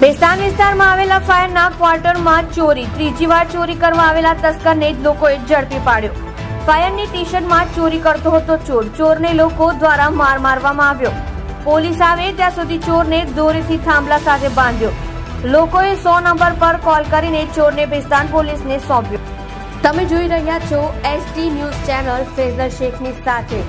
બેસ્તાન વિસ્તારમાં આવેલા ફાયરના ક્વાર્ટરમાં ચોરી, ત્રીજી વાર ચોરી કરવા આવેલા તસ્કરને લોકોએ ઝડપી પાડ્યો। ફાયરની ટી શર્ટમાં ચોરી કરતો હતો ચોર, ચોરને લોકો દ્વારા માર મારવામાં આવ્યો। પોલીસ આવે ત્યાં સુધી ચોરને દોરીથી થાંભલા સાથે બાંધ્યો। લોકોએ 100 નંબર પર કોલ કરીને ચોરને બેસ્તાન પોલીસને સોંપ્યો। તમે જોઈ રહ્યા છો ST ન્યૂઝ ચેનલ ફેઝર શેખની સાથે।